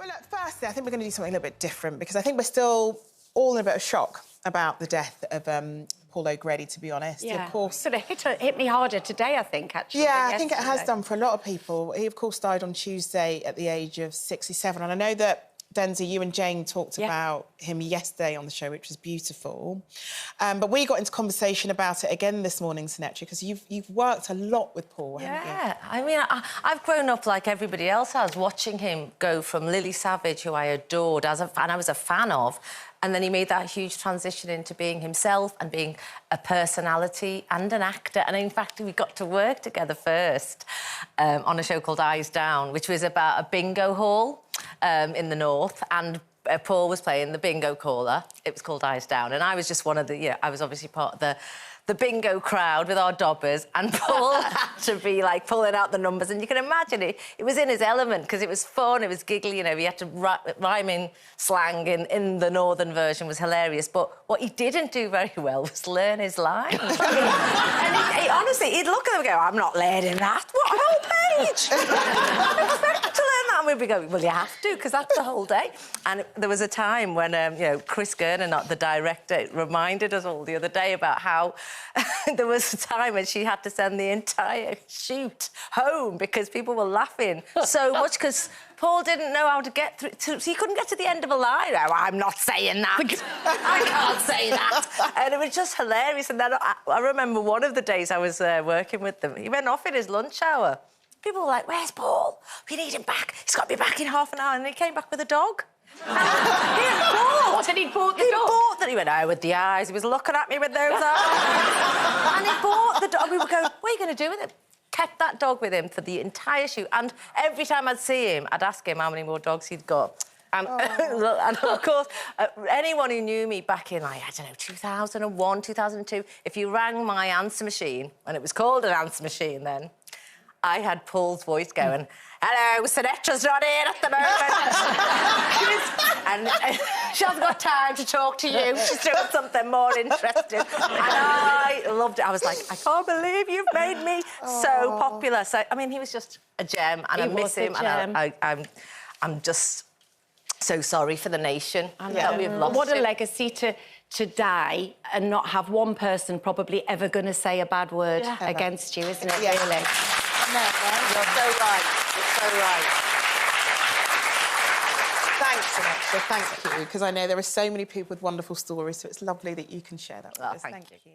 Well, look, firstly, I think we're going to do something a little bit different because I think we're still all in a bit of shock about the death of Paul O'Grady, to be honest. Yeah, of course. sort of hit me harder today, I think, actually. Yeah, I think it has done for a lot of people. He, of course, died on Tuesday at the age of 67. And I know that, Denzi, you and Jane talked about him yesterday on the show, which was beautiful. But we got into conversation about it again this morning, Sunetra, because you've worked a lot with Paul, haven't you? Yeah, I mean, I've grown up like everybody else has, watching him go from Lily Savage, who I adored and I was a fan of, and then he made that huge transition into being himself and being a personality and an actor. And in fact, we got to work together first on a show called Eyes Down, which was about a bingo hall in the north, and Paul was playing the bingo caller. It was called Eyes Down, and I was just one of the, I was obviously part of the bingo crowd with our dobbers, and Paul had to be, like, pulling out the numbers, and you can imagine it was in his element, because it was fun, it was giggly, you know, he had to rhyme in slang in the northern version, was hilarious, but what he didn't do very well was learn his lines. And he honestly, he'd look at them and go, I'm not learning that. What, a whole page? I'm expected to learn that. And we'd be going, well, you have to, because that's the whole day. And there was a time when, you know, Chris Gerner, the director, reminded us all the other day about how there was a time when she had to send the entire shoot home because people were laughing so much because Paul didn't know how to get through, so he couldn't get to the end of a line. Oh, I'm not saying that. I can't say that. And it was just hilarious. And then I remember one of the days I was working with them, he went off in his lunch hour. People were like, where's Paul? We need him back. He's got to be back in half an hour. And he came back with a dog. What had he bought the dog? He bought that. He went, oh, with the eyes. He was looking at me with those eyes. And he bought the dog. We were going, what are you going to do with him? Kept that dog with him for the entire shoot. And every time I'd see him, I'd ask him how many more dogs he'd got. And of course, anyone who knew me back in, like, I don't know, 2001, 2002, if you rang my answer machine, and it was called an answer machine then, I had Paul's voice going, hello, Sunetra's not here at the moment. and she hasn't got time to talk to you. She's doing something more interesting. And I loved it. I was like, I can't believe you've made me so popular. So, I mean, he was just a gem, and I miss him. And I'm just so sorry for the nation that we've lost What a him. legacy to die and not have one person probably ever going to say a bad word against you, isn't it, really? No, right? You're so right. You're so right. Thanks, Sunetra. Thank you, because I know there are so many people with wonderful stories, so it's lovely that you can share that with us. Thank you.